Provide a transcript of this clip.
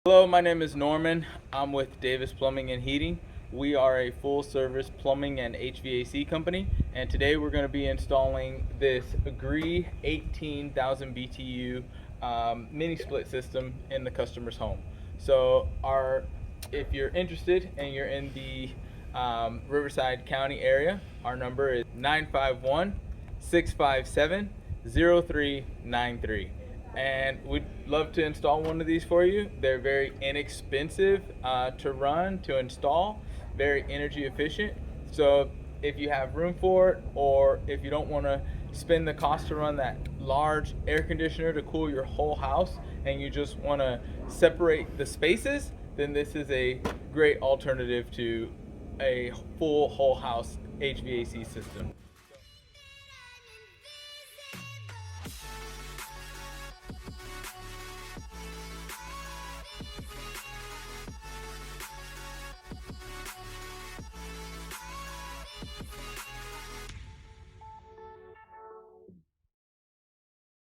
Hello, my name is Norman. I'm with Davis Plumbing and Heating. We are a full service plumbing and HVAC company, and today we're going to be installing this Agree 18,000 BTU mini split system in the customer's home. So if you're interested and you're in the Riverside County area, our number is 951 657 0393, and we'd love to install one of these for you. They're very inexpensive to run, to install, very energy efficient. So if you have room for it, or if you don't want to spend the cost to run that large air conditioner to cool your whole house, and you just want to separate the spaces, then this is a great alternative to a full whole house HVAC system.